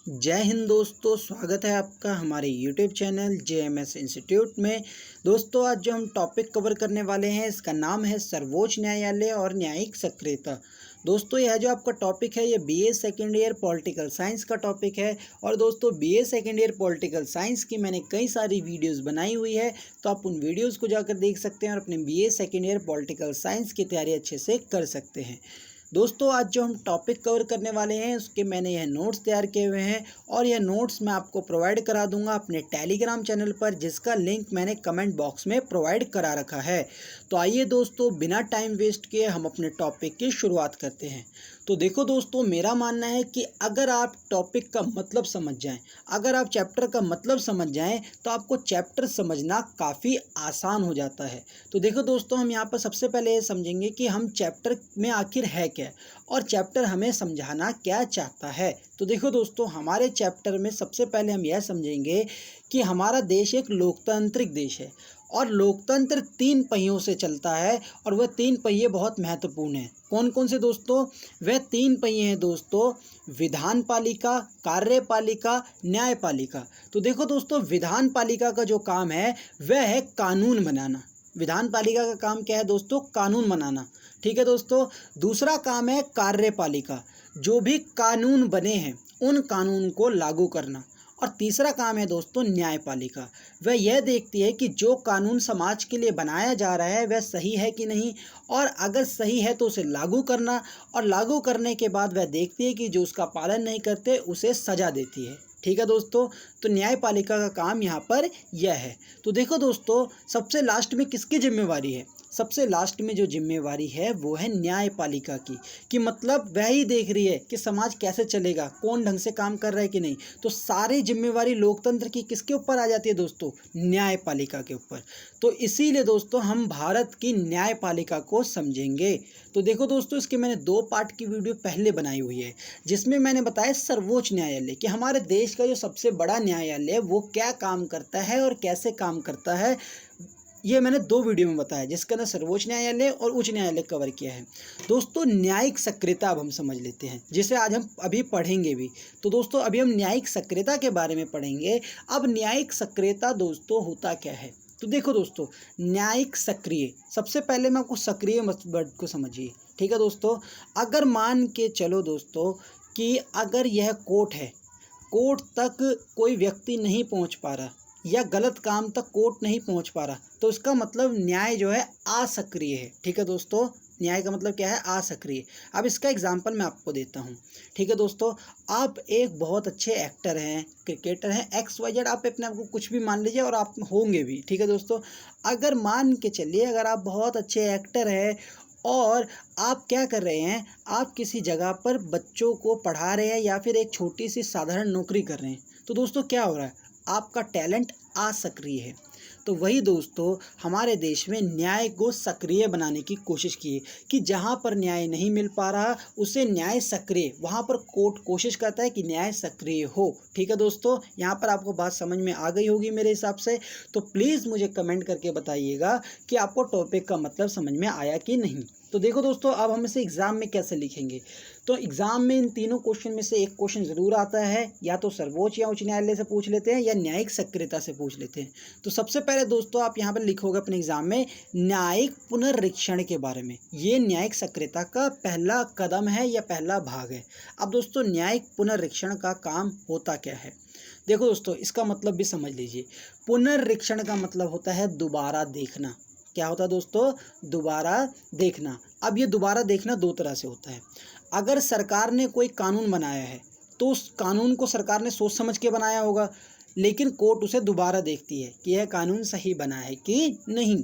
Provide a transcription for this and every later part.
जय हिंद दोस्तों, स्वागत है आपका हमारे YouTube चैनल JMS इंस्टीट्यूट में। दोस्तों, आज जो हम टॉपिक कवर करने वाले हैं इसका नाम है सर्वोच्च न्यायालय और न्यायिक सक्रियता। दोस्तों, यह जो आपका टॉपिक है ये BA second year political science का टॉपिक है। और दोस्तों, BA second year political science की मैंने कई सारी वीडियोज़ बनाई हुई है, तो आप उन वीडियोज़ को जाकर देख सकते हैं और अपने BA second year political science की तैयारी अच्छे से कर सकते हैं। दोस्तों, आज जो हम टॉपिक कवर करने वाले हैं उसके मैंने यह नोट्स तैयार किए हुए हैं और यह नोट्स मैं आपको प्रोवाइड करा दूंगा अपने टेलीग्राम चैनल पर, जिसका लिंक मैंने कमेंट बॉक्स में प्रोवाइड करा रखा है। तो आइए दोस्तों, बिना टाइम वेस्ट किए हम अपने टॉपिक की शुरुआत करते हैं। तो देखो दोस्तों, मेरा मानना है कि अगर आप टॉपिक का मतलब समझ जाएं, अगर आप चैप्टर का मतलब समझ जाएं तो आपको चैप्टर समझना काफ़ी आसान हो जाता है। तो देखो दोस्तों, हम यहाँ पर सबसे पहले ये समझेंगे कि हम चैप्टर में आखिर है क्या और चैप्टर हमें समझाना क्या चाहता है। तो देखो दोस्तों, हमारे चैप्टर में सबसे पहले हम यह समझेंगे कि हमारा देश एक लोकतांत्रिक देश है और लोकतंत्र 3 पहियों से चलता है और वह 3 पहिए बहुत महत्वपूर्ण हैं। कौन कौन से दोस्तों? वह 3 पहिए हैं दोस्तों, विधान पालिका, कार्यपालिका, न्यायपालिका। तो देखो दोस्तों, विधान पालिका का जो काम है वह है कानून बनाना। विधान पालिका का काम क्या है दोस्तों? कानून बनाना। ठीक है दोस्तों। दूसरा काम है कार्यपालिका, जो भी कानून बने हैं उन कानून को लागू करना। और तीसरा काम है दोस्तों न्यायपालिका, वह यह देखती है कि जो कानून समाज के लिए बनाया जा रहा है वह सही है कि नहीं, और अगर सही है तो उसे लागू करना, और लागू करने के बाद वह देखती है कि जो उसका पालन नहीं करते उसे सजा देती है। ठीक है दोस्तों। तो न्यायपालिका का काम यहाँ पर यह है। तो देखो दोस्तों, सबसे लास्ट में किसकी जिम्मेवारी है? सबसे लास्ट में जो जिम्मेवारी है वो है न्यायपालिका की, कि मतलब वह ही देख रही है कि समाज कैसे चलेगा, कौन ढंग से काम कर रहा है कि नहीं। तो सारी जिम्मेवारी लोकतंत्र की किसके ऊपर आ जाती है दोस्तों? न्यायपालिका के ऊपर। तो इसीलिए दोस्तों हम भारत की न्यायपालिका को समझेंगे। तो देखो दोस्तों, इसके मैंने 2 पार्ट की वीडियो पहले बनाई हुई है, जिसमें मैंने बताया सर्वोच्च न्यायालय कि हमारे देश का जो सबसे बड़ा न्यायालय वो क्या काम करता है और कैसे काम करता है। ये मैंने 2 वीडियो में बताया, जिसके अंदर सर्वोच्च न्यायालय और उच्च न्यायालय कवर किया है। दोस्तों, न्यायिक सक्रियता अब हम समझ लेते हैं, जिसे आज हम अभी पढ़ेंगे भी। तो दोस्तों, अभी हम न्यायिक सक्रियता के बारे में पढ़ेंगे। अब न्यायिक सक्रियता दोस्तों होता क्या है? तो देखो दोस्तों, न्यायिक सक्रिय, सबसे पहले मैं आपको सक्रिय वर्ड को समझिए। ठीक है दोस्तों। अगर मान के चलो दोस्तों कि अगर यह कोर्ट है, कोर्ट तक कोई व्यक्ति नहीं पहुंच पा रहा या गलत काम तक कोर्ट नहीं पहुंच पा रहा, तो इसका मतलब न्याय जो है असक्रिय है। ठीक है दोस्तों। न्याय का मतलब क्या है? असक्रिय। अब इसका एग्जांपल मैं आपको देता हूं। ठीक है दोस्तों, आप एक बहुत अच्छे एक्टर हैं, क्रिकेटर हैं, XYZ, आप अपने आप को कुछ भी मान लीजिए और आप होंगे भी। ठीक है दोस्तों। अगर मान के चलिए, अगर आप बहुत अच्छे एक्टर हैं और आप क्या कर रहे हैं, आप किसी जगह पर बच्चों को पढ़ा रहे हैं या फिर एक छोटी सी साधारण नौकरी कर रहे हैं, तो दोस्तों क्या हो रहा है? आपका टैलेंट असक्रिय है। तो वही दोस्तों हमारे देश में न्याय को सक्रिय बनाने की कोशिश की है कि जहाँ पर न्याय नहीं मिल पा रहा उसे न्याय सक्रिय, वहाँ पर कोर्ट कोशिश करता है कि न्याय सक्रिय हो। ठीक है दोस्तों, यहाँ पर आपको बात समझ में आ गई होगी मेरे हिसाब से। तो प्लीज़ मुझे कमेंट करके बताइएगा कि आपको टॉपिक का मतलब समझ में आया कि नहीं। तो देखो दोस्तों, अब हम इसे एग्ज़ाम में कैसे लिखेंगे। तो एग्ज़ाम में इन तीनों क्वेश्चन में से एक क्वेश्चन ज़रूर आता है, या तो सर्वोच्च या उच्च न्यायालय से पूछ लेते हैं या न्यायिक सक्रियता से पूछ लेते हैं। तो सबसे पहले दोस्तों आप यहाँ पर लिखोगे अपने एग्ज़ाम में न्यायिक पुनर्रीक्षण के बारे में। ये न्यायिक सक्रियता का पहला कदम है या पहला भाग है। अब दोस्तों, न्यायिक पुनर्रीक्षण का काम होता क्या है? देखो दोस्तों, इसका मतलब भी समझ लीजिए। पुनर्रीक्षण का मतलब होता है दोबारा देखना। क्या होता है दोस्तों? दोबारा देखना। अब ये दोबारा देखना 2 तरह से होता है। अगर सरकार ने कोई कानून बनाया है तो उस कानून को सरकार ने सोच समझ के बनाया होगा, लेकिन कोर्ट उसे दोबारा देखती है कि यह कानून सही बना है कि नहीं।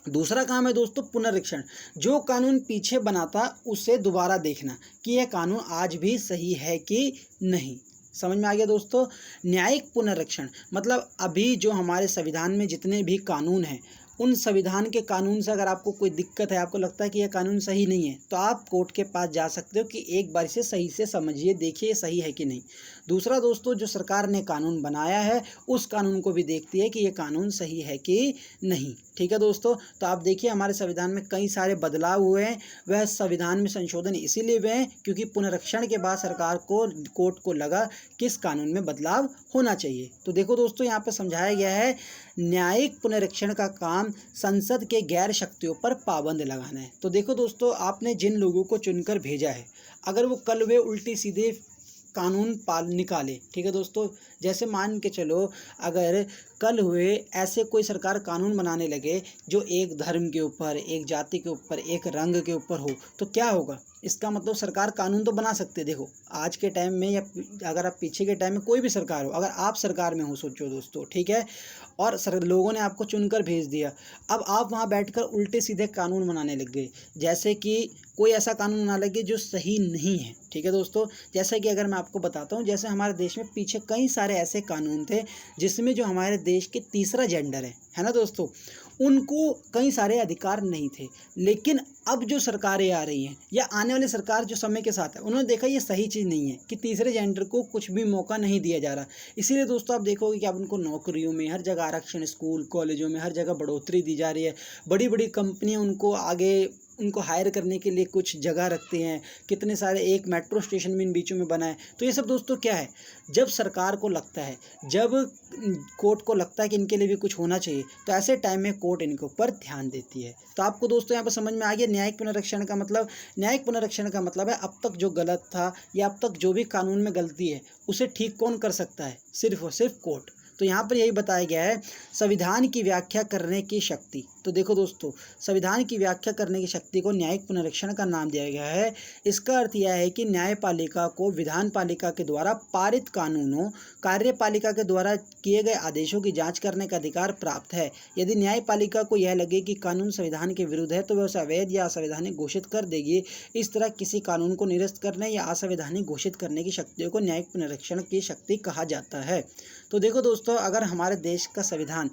दूसरा काम है दोस्तों पुनरीक्षण, जो कानून पीछे बना था उसे दोबारा देखना कि यह कानून आज भी सही है कि नहीं। समझ में आ गया दोस्तों? न्यायिक पुनरीक्षण मतलब अभी जो हमारे संविधान में जितने भी कानून हैं उन संविधान के कानून से अगर आपको कोई दिक्कत है, आपको लगता है कि यह कानून सही नहीं है, तो आप कोर्ट के पास जा सकते हो कि एक बार इसे सही से समझिए, देखिए सही है कि नहीं। दूसरा दोस्तों, जो सरकार ने कानून बनाया है उस कानून को भी देखती है कि ये कानून सही है कि नहीं। ठीक है दोस्तों, तो आप देखिए हमारे संविधान में कई सारे बदलाव हुए हैं। वह संविधान में संशोधन इसीलिए हुए हैं क्योंकि पुनरीक्षण के बाद सरकार को, कोर्ट को लगा किस कानून में बदलाव होना चाहिए। तो देखो दोस्तों, यहाँ पर समझाया गया है न्यायिक पुनरीक्षण का काम संसद के गैर शक्तियों पर पाबंद लगाना है। तो देखो दोस्तों, आपने जिन लोगों को चुनकर भेजा है, अगर वो कल वे उल्टी सीधे कानून निकाले, ठीक है दोस्तों, जैसे मान के चलो अगर कल हुए ऐसे कोई सरकार कानून बनाने लगे जो एक धर्म के ऊपर, एक जाति के ऊपर, एक रंग के ऊपर हो, तो क्या होगा? इसका मतलब सरकार कानून तो बना सकते। देखो आज के टाइम में या अगर आप पीछे के टाइम में कोई भी सरकार हो, अगर आप सरकार में हो, सोचो दोस्तों, ठीक है, और लोगों ने आपको चुनकर भेज दिया, अब आप वहाँ बैठकर उल्टे सीधे कानून बनाने लग गए, जैसे कि कोई ऐसा कानून बना लगे जो सही नहीं है। ठीक है दोस्तों, जैसे कि अगर मैं आपको बताता हूँ, जैसे हमारे देश में पीछे कई सारे ऐसे कानून थे जिसमें जो हमारे देश के तीसरा जेंडर है ना दोस्तों, उनको कई सारे अधिकार नहीं थे। लेकिन अब जो सरकारें आ रही हैं या आने वाली सरकार जो समय के साथ है, उन्होंने देखा ये सही चीज़ नहीं है कि तीसरे जेंडर को कुछ भी मौका नहीं दिया जा रहा। इसीलिए दोस्तों आप देखोगे कि अब उनको नौकरियों में हर जगह आरक्षण, स्कूल कॉलेजों में हर जगह बढ़ोतरी दी जा रही है। बड़ी बड़ी कंपनियां उनको आगे, उनको हायर करने के लिए कुछ जगह रखते हैं, कितने सारे, एक मेट्रो स्टेशन भी इन बीचों में बना है। तो ये सब दोस्तों क्या है, जब सरकार को लगता है, जब कोर्ट को लगता है कि इनके लिए भी कुछ होना चाहिए, तो ऐसे टाइम में कोर्ट इनके ऊपर ध्यान देती है। तो आपको दोस्तों यहाँ पर समझ में आ गया न्यायिक पुनरीक्षण का मतलब। न्यायिक पुनरीक्षण का मतलब है अब तक जो गलत था या अब तक जो भी कानून में गलती है उसे ठीक कौन कर सकता है? सिर्फ और सिर्फ कोर्ट। तो यहाँ पर यही बताया गया है संविधान की व्याख्या करने की शक्ति। तो देखो दोस्तों, संविधान की व्याख्या करने की शक्ति को न्यायिक पुनरीक्षण का नाम दिया गया है। इसका अर्थ यह है कि न्यायपालिका को विधान पालिका के द्वारा पारित कानूनों, कार्यपालिका के द्वारा किए गए आदेशों की जांच करने का अधिकार प्राप्त है। यदि न्यायपालिका को यह लगे कि कानून संविधान के विरुद्ध है तो वह उसे अवैध या असंवैधानिक घोषित कर देगी। इस तरह किसी कानून को निरस्त करने या असंवैधानिक घोषित करने की शक्तियों को न्यायिक पुनरीक्षण की शक्ति कहा जाता है। तो देखो दोस्तों, अगर हमारे देश का संविधान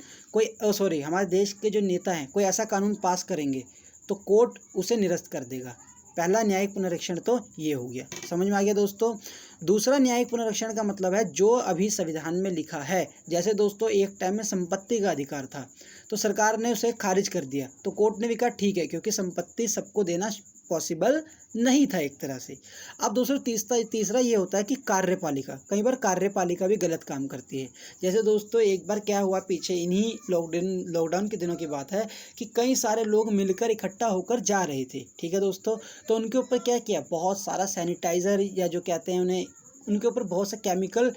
हमारे देश के जो नेता हैं कोई ऐसा कानून पास करेंगे तो कोर्ट उसे निरस्त कर देगा। पहला न्यायिक पुनरीक्षण तो ये हो गया, समझ में आ गया दोस्तों। दूसरा न्यायिक पुनरीक्षण का मतलब है जो अभी संविधान में लिखा है। जैसे दोस्तों एक टाइम में संपत्ति का अधिकार था तो सरकार ने उसे खारिज कर दिया, तो कोर्ट ने भी कहा ठीक है, क्योंकि संपत्ति सबको देना पॉसिबल नहीं था एक तरह से। अब दोस्तों तीसरा ये होता है कि कार्यपालिका, कई बार कार्यपालिका भी गलत काम करती है। जैसे दोस्तों एक बार क्या हुआ, पीछे इन्हीं लॉकडाउन के दिनों की बात है कि कई सारे लोग मिलकर इकट्ठा होकर जा रहे थे, ठीक है दोस्तों, तो उनके ऊपर क्या किया, बहुत सारा सैनिटाइज़र या जो कहते हैं उन्हें, उनके ऊपर बहुत सा केमिकल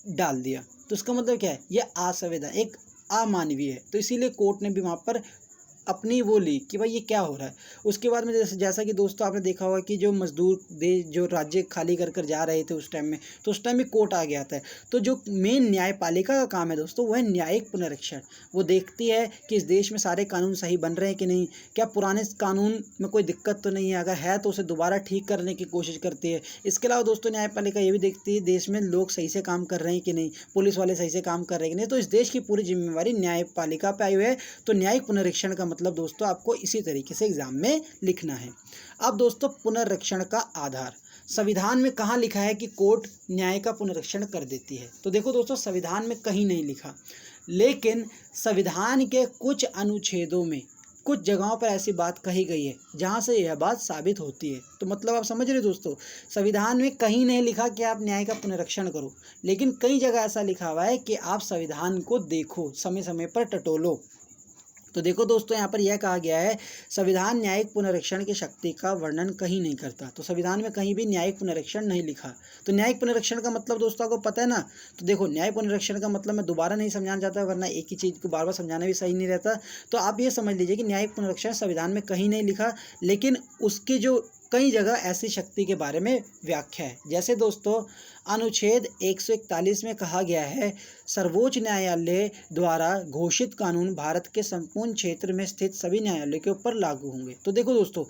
डाल दिया। तो इसका मतलब क्या है, ये असंवैधानिक, एक अमानवीय है। तो इसीलिए कोर्ट ने भी वहाँ पर अपनी वो ली कि भाई ये क्या हो रहा है। उसके बाद में जैसा कि दोस्तों आपने देखा होगा कि जो मजदूर जो राज्य खाली कर कर जा रहे थे उस टाइम में, तो उस टाइम में कोर्ट आ गया था। तो जो मेन न्यायपालिका का काम है दोस्तों वो है न्यायिक पुनरीक्षण। वो देखती है कि इस देश में सारे कानून सही बन रहे हैं कि नहीं, क्या पुराने कानून में कोई दिक्कत तो नहीं है, अगर है तो उसे दोबारा ठीक करने की कोशिश करती है। इसके अलावा दोस्तों न्यायपालिका ये भी देखती है देश में लोग सही से काम कर रहे हैं कि नहीं, पुलिस वाले सही से काम कर रहे हैं कि नहीं। तो इस देश की पूरी जिम्मेवारी न्यायपालिका पे आई हुई है। तो न्यायिक पुनरीक्षण का मतलब दोस्तों आपको इसी तरीके से एग्जाम में लिखना है। अब दोस्तों पुनरीक्षण का आधार, संविधान में कहाँ लिखा है कि कोर्ट न्याय का पुनरीक्षण कर देती है? तो देखो दोस्तों संविधान में कहीं नहीं लिखा, लेकिन संविधान के कुछ अनुच्छेदों में कुछ जगहों पर ऐसी बात कही गई है जहाँ से यह बात साबित होती है। तो मतलब आप समझ रहे हो दोस्तों, संविधान में कहीं नहीं लिखा कि आप न्याय का पुनरीक्षण करो, लेकिन कई जगह ऐसा लिखा हुआ है कि आप संविधान को देखो, समय समय पर टटोलो। तो देखो दोस्तों यहाँ पर यह कहा गया है संविधान न्यायिक पुनरीक्षण की शक्ति का वर्णन कहीं नहीं करता। तो संविधान में कहीं भी न्यायिक पुनरीक्षण नहीं लिखा। तो न्यायिक पुनरीक्षण का मतलब दोस्तों को पता है ना। तो देखो न्यायिक पुनरीक्षण का मतलब मैं दोबारा नहीं समझाना चाहता, वरना एक ही चीज़ को बार बार समझाना भी सही नहीं रहता। तो आप ये समझ लीजिए कि न्यायिक पुनरीक्षण संविधान में कहीं नहीं लिखा, लेकिन उसकी जो कई जगह ऐसी शक्ति के बारे में व्याख्या है। जैसे दोस्तों अनुच्छेद 141 में कहा गया है सर्वोच्च न्यायालय द्वारा घोषित कानून भारत के संपूर्ण क्षेत्र में स्थित सभी न्यायालयों के ऊपर लागू होंगे। तो देखो दोस्तों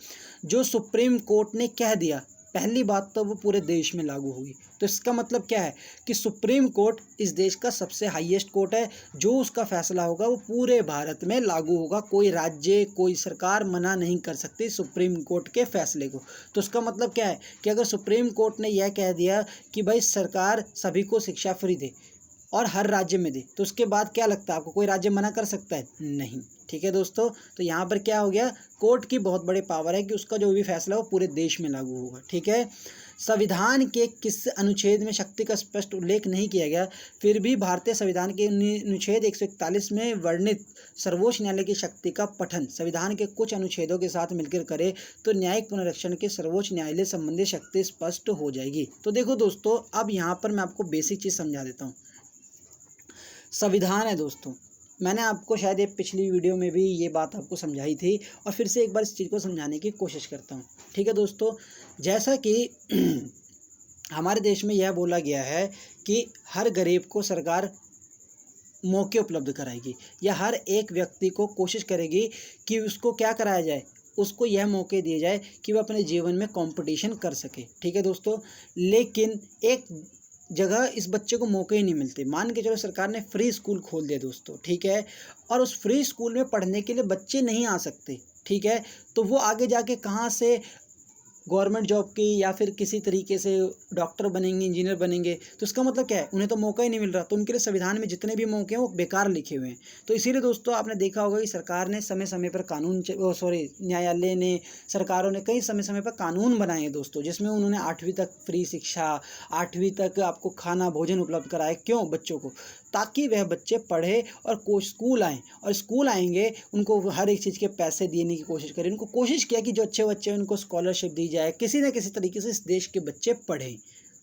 जो सुप्रीम कोर्ट ने कह दिया पहली बात तो वो पूरे देश में लागू होगी। तो इसका मतलब क्या है कि सुप्रीम कोर्ट इस देश का सबसे हाईएस्ट कोर्ट है, जो उसका फैसला होगा वो पूरे भारत में लागू होगा। कोई राज्य, कोई सरकार मना नहीं कर सकती सुप्रीम कोर्ट के फैसले को। तो इसका मतलब क्या है कि अगर सुप्रीम कोर्ट ने यह कह दिया कि भाई सरकार सभी को शिक्षा फ्री दे और हर राज्य में दे, तो उसके बाद क्या लगता है आपको, कोई राज्य मना कर सकता है? नहीं। ठीक है दोस्तों, तो यहाँ पर क्या हो गया, कोर्ट की बहुत बड़ी पावर है कि उसका जो भी फैसला हो पूरे देश में लागू होगा। ठीक है, संविधान के किस अनुच्छेद में शक्ति का स्पष्ट उल्लेख नहीं किया गया, फिर भी भारतीय संविधान के अनुच्छेद 141 में वर्णित सर्वोच्च न्यायालय की शक्ति का पठन संविधान के कुछ अनुच्छेदों के साथ मिलकर करे तो न्यायिक पुनरीक्षण के सर्वोच्च न्यायालय संबंधी शक्ति स्पष्ट हो जाएगी। तो देखो दोस्तों, अब यहाँ पर मैं आपको बेसिक चीज़ समझा देता हूँ। संविधान है दोस्तों, मैंने आपको शायद ये पिछली वीडियो में भी ये बात आपको समझाई थी और फिर से एक बार इस चीज़ को समझाने की कोशिश करता हूँ। ठीक है दोस्तों, जैसा कि हमारे देश में यह बोला गया है कि हर गरीब को सरकार मौके उपलब्ध कराएगी या हर एक व्यक्ति को कोशिश करेगी कि उसको क्या कराया जाए, उसको यह मौके दिए जाए कि वह अपने जीवन में कंपटीशन कर सके। ठीक है दोस्तों, लेकिन एक जगह इस बच्चे को मौके ही नहीं मिलते। मान के चलो सरकार ने फ्री स्कूल खोल दिया दोस्तों, ठीक है, और उस फ्री स्कूल में पढ़ने के लिए बच्चे नहीं आ सकते। ठीक है, तो वो आगे जाके कहाँ से गवर्नमेंट जॉब की या फिर किसी तरीके से डॉक्टर बनेंगे, इंजीनियर बनेंगे? तो इसका मतलब क्या है, उन्हें तो मौका ही नहीं मिल रहा। तो उनके लिए संविधान में जितने भी मौके हैं वो बेकार लिखे हुए हैं। तो इसीलिए दोस्तों आपने देखा होगा कि सरकार ने समय समय पर न्यायालय ने, सरकारों ने कई समय समय पर कानून बनाए हैं दोस्तों, जिसमें उन्होंने 8वीं तक फ्री शिक्षा, 8वीं तक आपको खाना भोजन उपलब्ध कराए। क्यों? बच्चों को, ताकि वह बच्चे पढ़े और स्कूल आएँ, और स्कूल आएंगे उनको हर एक चीज़ के पैसे देने की कोशिश करें। उनको कोशिश किया कि जो अच्छे बच्चे हैं उनको स्कॉलरशिप दी जाए, किसी न किसी तरीके से इस देश के बच्चे पढ़ें।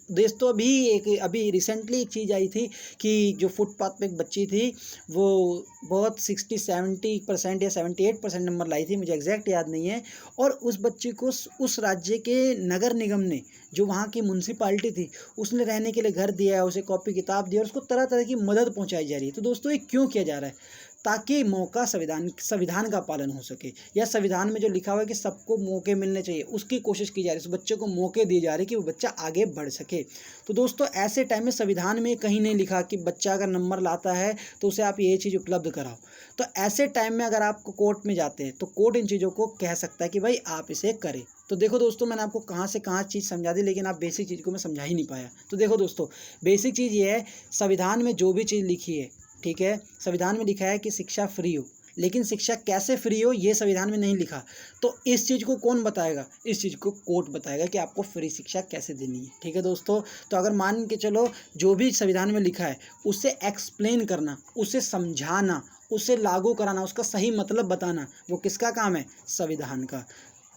देश तो अभी रिसेंटली एक चीज़ आई थी कि जो फुटपाथ पे एक बच्ची थी, वो बहुत 60-70% या 78% नंबर लाई थी, मुझे एग्जैक्ट याद नहीं है। और उस बच्ची को उस राज्य के नगर निगम ने, जो वहाँ की म्यूनसिपालिटी थी, उसने रहने के लिए घर दिया, उसे कॉपी किताब दिया और उसको तरह तरह की मदद पहुँचाई जा रही है। तो दोस्तों ये क्यों किया जा रहा है? ताकि मौका संविधान का पालन हो सके, या संविधान में जो लिखा हुआ है कि सबको मौके मिलने चाहिए, उसकी कोशिश की जा रही है। उस बच्चे को मौके दिए जा रहे हैं कि वो बच्चा आगे बढ़ सके। तो दोस्तों ऐसे टाइम में संविधान में कहीं नहीं लिखा कि बच्चा अगर नंबर लाता है तो उसे आप ये चीज़ उपलब्ध कराओ। तो ऐसे टाइम में अगर आप कोर्ट में जाते हैं तो कोर्ट इन चीज़ों को कह सकता है कि भाई आप इसे करें। तो देखो दोस्तों, मैंने आपको कहाँ से कहाँ चीज़ समझा दी, लेकिन आप बेसिक चीज़ को मैं समझा ही नहीं पाया। तो देखो दोस्तों, बेसिक चीज़ ये है, संविधान में जो भी चीज़ लिखी है, ठीक है, संविधान में लिखा है कि शिक्षा फ्री हो, लेकिन शिक्षा कैसे फ्री हो ये संविधान में नहीं लिखा। तो इस चीज़ को कौन बताएगा? इस चीज़ को कोर्ट बताएगा कि आपको फ्री शिक्षा कैसे देनी है। ठीक है दोस्तों, तो अगर मान के चलो जो भी संविधान में लिखा है उसे एक्सप्लेन करना, उसे समझाना, उसे लागू कराना, उसका सही मतलब बताना, वो किसका काम है? संविधान का।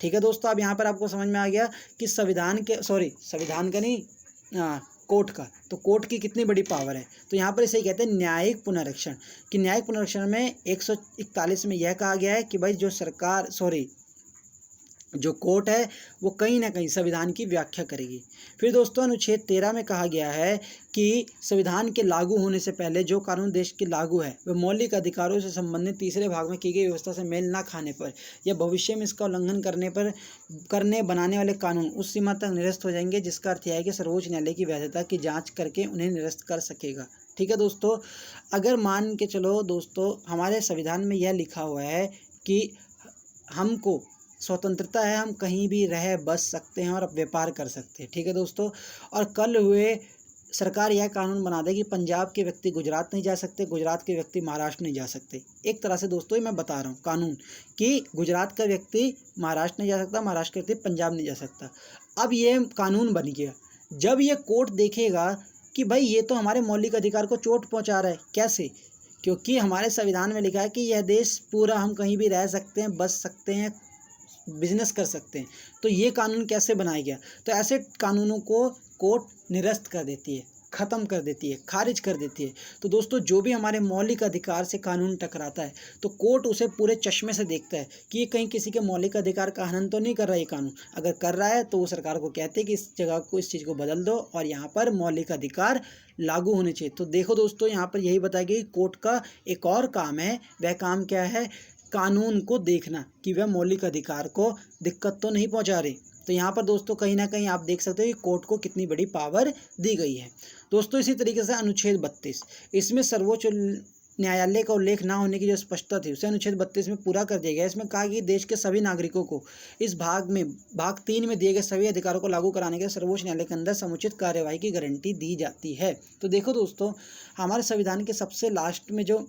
ठीक है दोस्तों, अब यहाँ पर आपको समझ में आ गया कि संविधान का नहीं, कोर्ट का। तो कोर्ट की कितनी बड़ी पावर है। तो यहाँ पर इसे कहते हैं न्यायिक पुनरीक्षण, कि न्यायिक पुनरीक्षण में 141 में यह कहा गया है कि भाई जो कोर्ट है वो कहीं ना कहीं संविधान की व्याख्या करेगी। फिर दोस्तों अनुच्छेद 13 में कहा गया है कि संविधान के लागू होने से पहले जो कानून देश के लागू है वह मौलिक अधिकारों से संबंधित तीसरे भाग में की गई व्यवस्था से मेल ना खाने पर या भविष्य में इसका उल्लंघन करने बनाने वाले कानून उस सीमा तक निरस्त हो जाएंगे, जिसका अर्थ है कि सर्वोच्च न्यायालय की वैधता की जाँच करके उन्हें निरस्त कर सकेगा। ठीक है दोस्तों, अगर मान के चलो दोस्तों हमारे संविधान में यह लिखा हुआ है कि हमको स्वतंत्रता है, हम कहीं भी रह बस सकते हैं और अब व्यापार कर सकते हैं। ठीक है दोस्तों, और कल हुए सरकार यह कानून बना दे कि पंजाब के व्यक्ति गुजरात नहीं जा सकते, गुजरात के व्यक्ति महाराष्ट्र नहीं जा सकते। एक तरह से दोस्तों ये मैं बता रहा हूँ कानून कि गुजरात का व्यक्ति महाराष्ट्र नहीं जा सकता, महाराष्ट्र का व्यक्ति पंजाब नहीं जा सकता। अब ये कानून बन गया। जब ये कोर्ट देखेगा कि भाई ये तो हमारे मौलिक अधिकार को चोट पहुँचा रहा है, कैसे? क्योंकि हमारे संविधान में लिखा है कि यह देश पूरा हम कहीं भी रह सकते हैं, बस सकते हैं, बिजनेस कर सकते हैं। तो ये कानून कैसे बनाया गया? तो ऐसे कानूनों को कोर्ट निरस्त कर देती है, ख़त्म कर देती है, खारिज कर देती है। तो दोस्तों जो भी हमारे मौलिक अधिकार से कानून टकराता है तो कोर्ट उसे पूरे चश्मे से देखता है कि ये कहीं किसी के मौलिक अधिकार का हनन तो नहीं कर रहा है ये कानून। अगर कर रहा है तो वो सरकार को कहते हैं कि इस जगह को, इस चीज़ को बदल दो और यहाँ पर मौलिक अधिकार लागू होने चाहिए। तो देखो दोस्तों यहाँ पर यही बताया गया कि कोर्ट का एक और काम है। वह काम क्या है? कानून को देखना कि वह मौलिक अधिकार को दिक्कत तो नहीं पहुंचा रहे। तो यहाँ पर दोस्तों कहीं ना कहीं आप देख सकते हो कि कोर्ट को कितनी बड़ी पावर दी गई है। दोस्तों इसी तरीके से अनुच्छेद 32, इसमें सर्वोच्च न्यायालय का उल्लेख ना होने की जो स्पष्टता थी उसे अनुच्छेद 32 में पूरा कर दिया गया। इसमें कहा कि देश के सभी नागरिकों को इस भाग 3 में दिए गए सभी अधिकारों को लागू कराने के लिए सर्वोच्च न्यायालय के अंदर समुचित कार्यवाही की गारंटी दी जाती है। तो देखो दोस्तों, हमारे संविधान के सबसे लास्ट में जो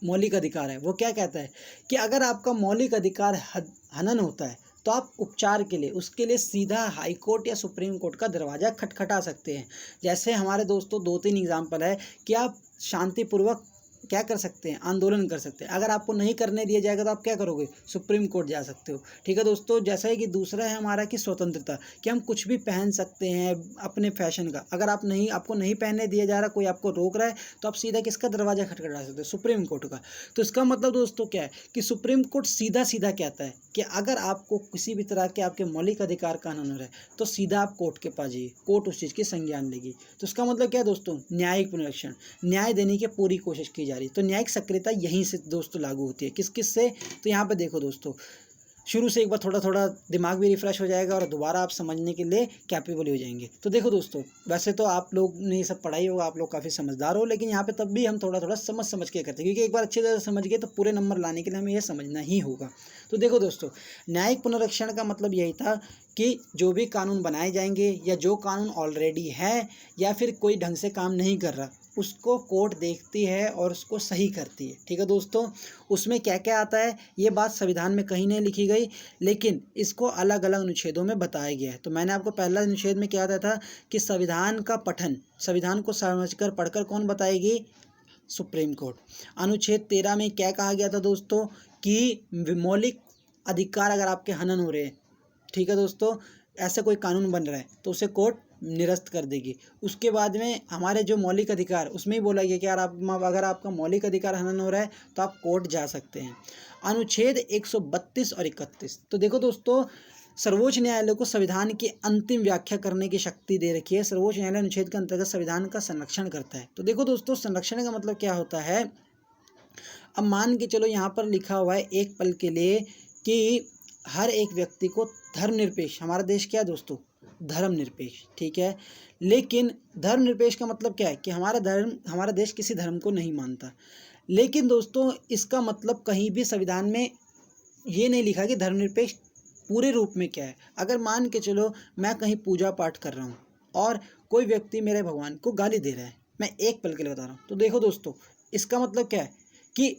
मौलिक अधिकार है वो क्या कहता है कि अगर आपका मौलिक अधिकार हनन होता है तो आप उपचार के लिए उसके लिए सीधा हाई कोर्ट या सुप्रीम कोर्ट का दरवाज़ा खटखटा सकते हैं। जैसे हमारे दोस्तों 2-3 एग्जाम्पल है कि आप शांतिपूर्वक क्या कर सकते हैं, आंदोलन कर सकते हैं। अगर आपको नहीं करने दिया जाएगा तो आप क्या करोगे, सुप्रीम कोर्ट जा सकते हो। ठीक है दोस्तों, जैसा है कि दूसरा है हमारा कि स्वतंत्रता, कि हम कुछ भी पहन सकते हैं अपने फैशन का। अगर आपको नहीं पहनने दिया जा रहा, कोई आपको रोक रहा है, तो आप सीधा किसका दरवाजा खटखटा सकते हो, सुप्रीम कोर्ट का। तो इसका मतलब दोस्तों क्या है कि सुप्रीम कोर्ट सीधा सीधा कहता है कि अगर आपको किसी भी तरह के आपके मौलिक अधिकार का हनन हो रहा है तो सीधा आप कोर्ट के पास जाइए, कोर्ट उस चीज़ की संज्ञान लेगी। तो इसका मतलब क्या है दोस्तों, न्यायिक पुनरीक्षण, न्याय देने की पूरी कोशिश की जा रही। तो न्यायिक सक्रियता यहीं से दोस्तों लागू होती है। किस किस से, तो यहाँ पे देखो दोस्तों, शुरू से एक बार थोड़ा थोड़ा दिमाग भी रिफ्रेश हो जाएगा और दोबारा आप समझने के लिए कैपेबल हो जाएंगे। तो देखो दोस्तों, वैसे तो आप लोग ने ये सब पढ़ाई होगा, आप लोग काफ़ी समझदार हो, लेकिन यहाँ पे तब भी हम थोड़ा थोड़ा समझ के करते हैं, क्योंकि एक बार अच्छी तरह समझ गए तो पूरे नंबर लाने के लिए हमें यह समझना ही होगा। तो देखो दोस्तों, न्यायिक पुनरीक्षण का मतलब यही था कि जो भी कानून बनाए जाएंगे या जो कानून ऑलरेडी है या फिर कोई ढंग से काम नहीं कर रहा, उसको कोर्ट देखती है और उसको सही करती है। ठीक है दोस्तों, उसमें क्या क्या आता है ये बात संविधान में कहीं नहीं लिखी गई, लेकिन इसको अलग अलग अनुच्छेदों में बताया गया है। तो मैंने आपको पहला अनुच्छेद में क्या था कि संविधान का पठन, संविधान को समझकर पढ़कर कौन बताएगी, सुप्रीम कोर्ट। अनुच्छेद 13 में क्या कहा गया था दोस्तों कि मौलिक अधिकार अगर आपके हनन हो रहे हैं, ठीक है दोस्तों, ऐसा कोई कानून बन रहा है तो उसे कोर्ट निरस्त कर देगी। उसके बाद में हमारे जो मौलिक अधिकार, उसमें ही बोला गया कि यार अगर आपका मौलिक अधिकार हनन हो रहा है तो आप कोर्ट जा सकते हैं। अनुच्छेद 132 और 31, तो देखो दोस्तों, सर्वोच्च न्यायालय को संविधान की अंतिम व्याख्या करने की शक्ति दे रखी है। सर्वोच्च न्यायालय अनुच्छेद के अंतर्गत संविधान का संरक्षण करता है। तो देखो दोस्तों, संरक्षण का मतलब क्या होता है, अब मान के चलो यहाँ पर लिखा हुआ है एक पल के लिए कि हर एक व्यक्ति को धर्मनिरपेक्ष, हमारा देश क्या है दोस्तों, धर्मनिरपेक्ष, ठीक है। लेकिन धर्मनिरपेक्ष का मतलब क्या है कि हमारा देश किसी धर्म को नहीं मानता। लेकिन दोस्तों, इसका मतलब कहीं भी संविधान में ये नहीं लिखा कि धर्मनिरपेक्ष पूरे रूप में क्या है। अगर मान के चलो मैं कहीं पूजा पाठ कर रहा हूँ और कोई व्यक्ति मेरे भगवान को गाली दे रहा है, मैं एक पल के लिए बता रहा हूँ, तो देखो दोस्तों, इसका मतलब क्या है कि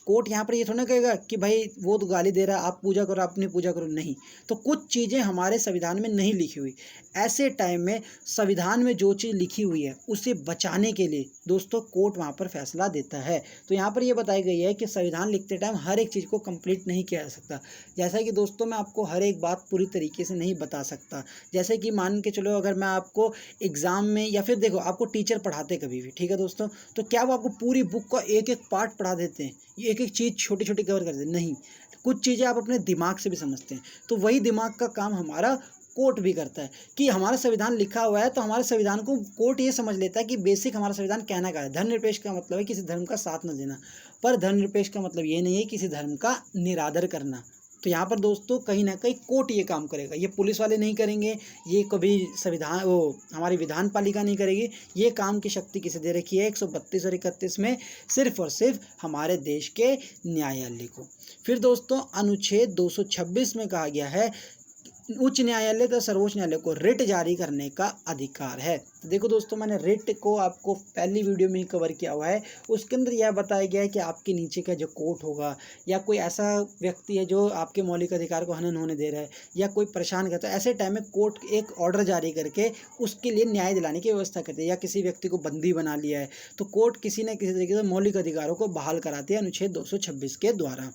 कोर्ट यहाँ पर ये थोड़ा ना कहेगा कि भाई वो तो गाली दे रहा है, आप पूजा करो, अपनी पूजा करो, नहीं। तो कुछ चीज़ें हमारे संविधान में नहीं लिखी हुई, ऐसे टाइम में संविधान में जो चीज़ लिखी हुई है उसे बचाने के लिए दोस्तों कोर्ट वहाँ पर फैसला देता है। तो यहाँ पर ये बताई गई है कि संविधान लिखते टाइम हर एक चीज़ को कंप्लीट नहीं किया जा सकता। जैसा कि दोस्तों, मैं आपको हर एक बात पूरी तरीके से नहीं बता सकता। जैसे कि मान के चलो, अगर मैं आपको एग्ज़ाम में या फिर देखो आपको टीचर पढ़ाते कभी भी, ठीक है दोस्तों, तो क्या वो आपको पूरी बुक का एक एक पार्ट पढ़ा देते हैं, एक एक चीज़ छोटी छोटी कवर कर देते, नहीं। कुछ चीज़ें आप अपने दिमाग से भी समझते हैं। तो वही दिमाग का काम हमारा कोर्ट भी करता है कि हमारा संविधान लिखा हुआ है तो हमारे संविधान को कोर्ट ये समझ लेता है कि बेसिक हमारा संविधान कहना क्या है। धर्मनिरपेक्ष का मतलब है किसी धर्म का साथ न देना, पर धर्मनिरपेक्ष का मतलब ये नहीं है किसी धर्म का निरादर करना। तो यहाँ पर दोस्तों कहीं ना कहीं कोर्ट ये काम करेगा, ये पुलिस वाले नहीं करेंगे, ये कभी हमारी विधान पालिका नहीं करेगी। ये काम की शक्ति किसे दे रखी है, 132 और 31 में, सिर्फ और सिर्फ हमारे देश के न्यायालय को। फिर दोस्तों अनुच्छेद 226 में कहा गया है उच्च न्यायालय तथा सर्वोच्च न्यायालय को रिट जारी करने का अधिकार है। तो देखो दोस्तों, मैंने रिट को आपको पहली वीडियो में ही कवर किया हुआ है। उसके अंदर यह बताया गया है कि आपके नीचे का जो कोर्ट होगा या कोई ऐसा व्यक्ति है जो आपके मौलिक अधिकार को हनन होने दे रहा है या कोई परेशान करता है, ऐसे टाइम में कोर्ट एक ऑर्डर जारी करके उसके लिए न्याय दिलाने की व्यवस्था करती है। या किसी व्यक्ति को बंदी बना लिया है तो कोर्ट किसी न किसी तरीके से मौलिक अधिकारों को बहाल कराती है अनुच्छेद 226 के द्वारा।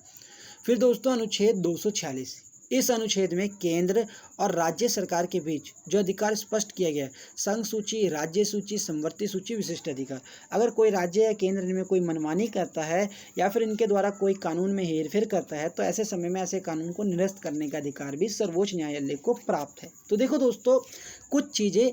फिर दोस्तों अनुच्छेद 246, इस अनुच्छेद में केंद्र और राज्य सरकार के बीच जो अधिकार स्पष्ट किया गया है, संघ सूची, राज्य सूची, समवर्ती सूची, विशिष्ट अधिकार। अगर कोई राज्य या केंद्र इनमें कोई मनमानी करता है या फिर इनके द्वारा कोई कानून में हेरफेर करता है तो ऐसे समय में ऐसे कानून को निरस्त करने का अधिकार भी सर्वोच्च न्यायालय को प्राप्त है। तो देखो दोस्तों, कुछ चीज़ें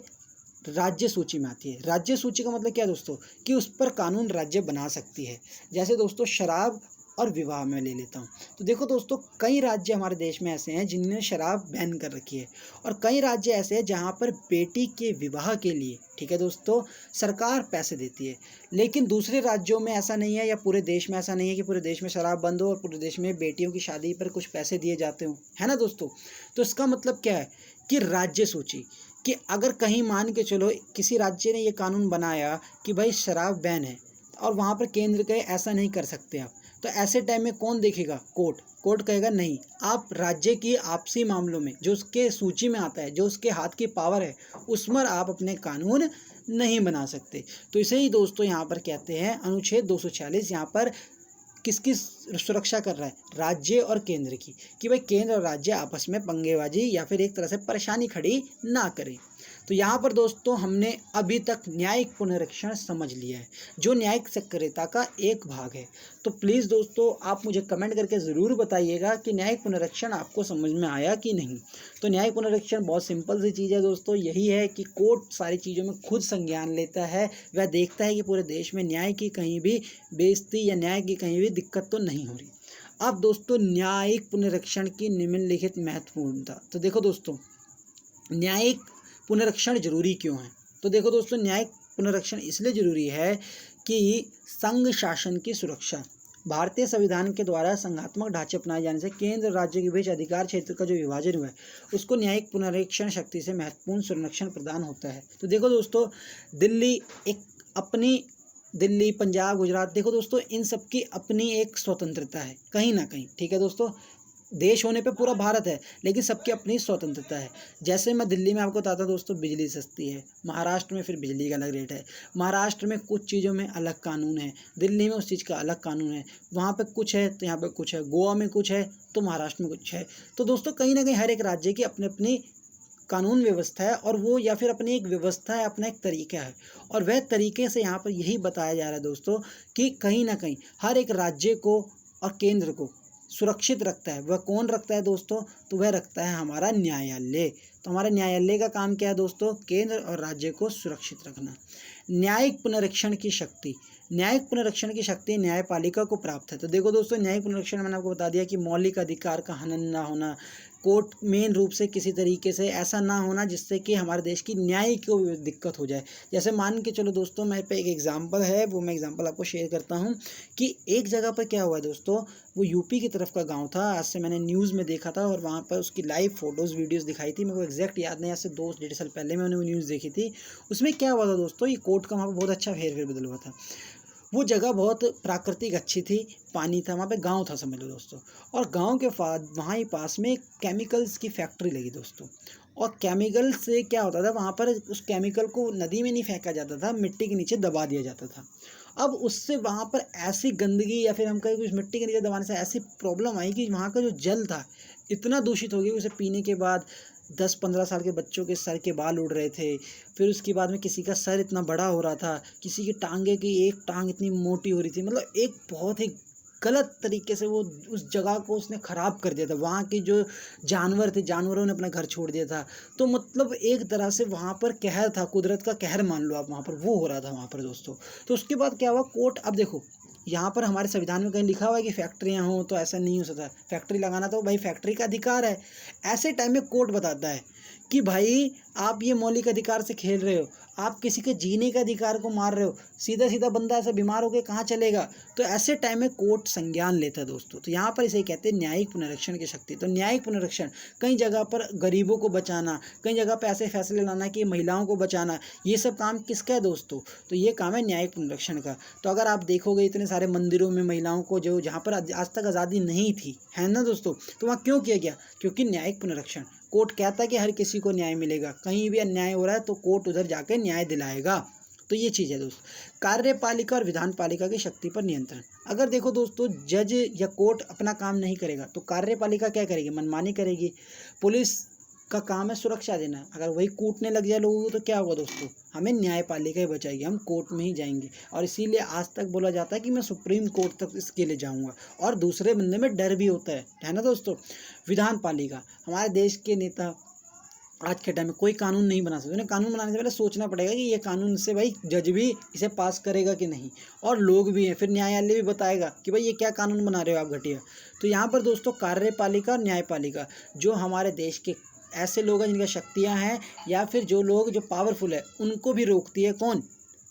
राज्य सूची में आती है। राज्य सूची का मतलब क्या दोस्तों, कि उस पर कानून राज्य बना सकती है। जैसे दोस्तों शराब और विवाह में ले लेता हूँ। तो देखो दोस्तों, कई राज्य हमारे देश में ऐसे हैं जिन्होंने शराब बैन कर रखी है, और कई राज्य ऐसे हैं जहाँ पर बेटी के विवाह के लिए, ठीक है दोस्तों, सरकार पैसे देती है। लेकिन दूसरे राज्यों में ऐसा नहीं है, या पूरे देश में ऐसा नहीं है कि पूरे देश में शराब बंद हो और पूरे देश में बेटियों की शादी पर कुछ पैसे दिए जाते हों, है ना दोस्तों। तो इसका मतलब क्या है कि राज्य सोची कि अगर कहीं मान के चलो किसी राज्य ने ये कानून बनाया कि भाई शराब बैन है, और वहाँ पर केंद्र कहे ऐसा नहीं कर सकते आप, तो ऐसे टाइम में कौन देखेगा? कोर्ट। कोर्ट कहेगा नहीं, आप राज्य की आपसी मामलों में जो उसके सूची में आता है, जो उसके हाथ की पावर है, उसमें आप अपने कानून नहीं बना सकते। तो इसे ही दोस्तों यहाँ पर कहते हैं अनुच्छेद 246। यहाँ पर किसकी सुरक्षा कर रहा है? राज्य और केंद्र की, कि भाई केंद्र और राज्य आपस में पंगेबाजी या फिर एक तरह से परेशानी खड़ी ना करें। तो यहाँ पर दोस्तों हमने अभी तक न्यायिक पुनरीक्षण समझ लिया है, जो न्यायिक सक्रियता का एक भाग है। तो प्लीज़ दोस्तों आप मुझे कमेंट करके ज़रूर बताइएगा कि न्यायिक पुनरीक्षण आपको समझ में आया कि नहीं। तो न्यायिक पुनरीक्षण बहुत सिंपल सी चीज़ है दोस्तों, यही है कि कोर्ट सारी चीज़ों में खुद संज्ञान लेता है, वह देखता है कि पूरे देश में न्याय की कहीं भी बेइज्जती या न्याय की कहीं भी दिक्कत तो नहीं हो रही। अब दोस्तों न्यायिक पुनरीक्षण की निम्नलिखित महत्वपूर्णता। तो देखो दोस्तों, न्यायिक पुनरीक्षण जरूरी क्यों है? तो देखो दोस्तों, न्यायिक पुनरीक्षण इसलिए जरूरी है कि संघ शासन की सुरक्षा, भारतीय संविधान के द्वारा संघात्मक ढांचे अपनाए जाने से केंद्र और राज्य के बीच अधिकार क्षेत्र का जो विभाजन हुआ है, उसको न्यायिक पुनरीक्षण शक्ति से महत्वपूर्ण संरक्षण प्रदान होता है। तो देखो दोस्तों, दिल्ली, पंजाब, गुजरात, देखो दोस्तों इन सब की अपनी एक स्वतंत्रता है कहीं ना कहीं, ठीक है दोस्तों। देश होने पे पूरा भारत है, लेकिन सबकी अपनी स्वतंत्रता है। जैसे मैं दिल्ली में आपको बताता हूँ दोस्तों, बिजली सस्ती है, महाराष्ट्र में फिर बिजली का अलग रेट है, महाराष्ट्र में कुछ चीज़ों में अलग कानून है, दिल्ली में उस चीज़ का अलग कानून है, वहाँ पे कुछ है तो यहाँ पे कुछ है, गोवा में कुछ है तो महाराष्ट्र में कुछ है। तो दोस्तों कहीं ना कहीं हर एक राज्य की अपनी अपनी कानून व्यवस्था है, और वो या फिर अपनी एक व्यवस्था है, अपना एक तरीका है, और वह तरीके से यहाँ पर यही बताया जा रहा है दोस्तों कि कहीं ना कहीं हर एक राज्य को और केंद्र को सुरक्षित रखता है। वह कौन रखता है दोस्तों? तो वह रखता है हमारा न्यायालय। तो हमारे न्यायालय का काम क्या है दोस्तों? केंद्र और राज्य को सुरक्षित रखना। न्यायिक पुनरीक्षण की शक्ति, न्यायिक पुनरीक्षण की शक्ति न्यायपालिका को प्राप्त है। तो देखो दोस्तों, न्यायिक पुनरीक्षण मैंने आपको बता दिया कि मौलिक अधिकार का हनन ना होना, कोर्ट मेन रूप से किसी तरीके से ऐसा ना होना जिससे कि हमारे देश की न्याय को दिक्कत हो जाए। जैसे मान के चलो दोस्तों, मेरे पे एक एग्जांपल है, वो मैं एग्जांपल आपको शेयर करता हूँ कि एक जगह पर क्या हुआ है दोस्तों, वो यूपी की तरफ का गांव था। आज से मैंने न्यूज़ में देखा था और वहाँ पर उसकी लाइव फोटोज़ वीडियोज़ दिखाई थी, मेरे को एग्जैक्ट याद नहीं, आज से 2-1.5 साल पहले मैंने वो न्यूज़ देखी थी। उसमें क्या हुआ था दोस्तों, ये कोर्ट का वहाँ पर बहुत अच्छा फेर बदल हुआ था। वो जगह बहुत प्राकृतिक अच्छी थी, पानी था, वहाँ पे गांव था समझ लो दोस्तों, और गांव के वहाँ ही पास में केमिकल्स की फैक्ट्री लगी दोस्तों। और केमिकल से क्या होता था, वहाँ पर उस केमिकल को नदी में नहीं फेंका जाता था, मिट्टी के नीचे दबा दिया जाता था। अब उससे वहाँ पर ऐसी गंदगी या फिर हम कहें कुछ मिट्टी के नीचे दबाने से ऐसी प्रॉब्लम आई कि वहाँ का जो जल था इतना दूषित हो गया, उसे पीने के बाद 10-15 साल के बच्चों के सर के बाल उड़ रहे थे। फिर उसके बाद में किसी का सर इतना बड़ा हो रहा था, किसी की टांगे की एक टांग इतनी मोटी हो रही थी, मतलब एक बहुत ही गलत तरीके से वो उस जगह को उसने ख़राब कर दिया था। वहाँ के जो जानवर थे, जानवरों ने अपना घर छोड़ दिया था। तो मतलब एक तरह से वहाँ पर कहर था, कुदरत का कहर मान लो आप, वहाँ पर वो हो रहा था वहाँ पर दोस्तों। तो उसके बाद क्या हुआ, कोर्ट, अब देखो यहाँ पर हमारे संविधान में कहीं लिखा हुआ है कि फैक्ट्रियाँ हों तो ऐसा नहीं हो सकता, फैक्ट्री लगाना तो भाई फैक्ट्री का अधिकार है। ऐसे टाइम में कोर्ट बताता है कि भाई आप ये मौलिक अधिकार से खेल रहे हो, आप किसी के जीने के अधिकार को मार रहे हो, सीधा सीधा बंदा ऐसा बीमार होकर कहाँ चलेगा। तो ऐसे टाइम में कोर्ट संज्ञान लेता है दोस्तों। तो यहाँ पर इसे कहते हैं न्यायिक पुनरीक्षण की शक्ति। तो न्यायिक पुनरीक्षण कई जगह पर गरीबों को बचाना, कई जगह पर ऐसे फैसले लाना कि महिलाओं को बचाना, ये सब काम किसका है दोस्तों? तो ये काम है न्यायिक पुनरीक्षण का। तो अगर आप देखोगे इतने सारे मंदिरों में महिलाओं को जो जहाँ पर आज तक आज़ादी नहीं थी, है ना दोस्तों, तो वहाँ क्यों किया गया? क्योंकि न्यायिक पुनरीक्षण, कोर्ट कहता है कि हर किसी को न्याय मिलेगा, कहीं भी अन्याय हो रहा है तो कोर्ट उधर जाके न्याय दिलाएगा। तो ये चीज़ है दोस्त। कार्यपालिका और विधान पालिका की शक्ति पर नियंत्रण, अगर देखो दोस्तों जज या कोर्ट अपना काम नहीं करेगा तो कार्यपालिका क्या करेगी? मनमानी करेगी। पुलिस का काम है सुरक्षा देना, अगर वही कूटने लग जाए लोगों को तो क्या होगा दोस्तों? हमें न्यायपालिका ही बचाएगी, हम कोर्ट में ही जाएंगे। और इसीलिए आज तक बोला जाता है कि मैं सुप्रीम कोर्ट तक इसके लिए जाऊंगा, और दूसरे बंदे में डर भी होता है ना दोस्तों। विधान पालिका, हमारे देश के नेता आज के टाइम में कोई कानून नहीं बना सकते। उन्हें कानून बनाने से पहले सोचना पड़ेगा कि ये कानून से भाई जज भी इसे पास करेगा कि नहीं, और लोग भी हैं, फिर न्यायालय भी बताएगा कि भाई ये क्या कानून बना रहे हो आप घटिया। तो यहाँ पर दोस्तों कार्यपालिका और न्यायपालिका, जो हमारे देश के ऐसे लोग हैं जिनकी शक्तियाँ हैं, या फिर जो लोग जो पावरफुल है, उनको भी रोकती है कौन?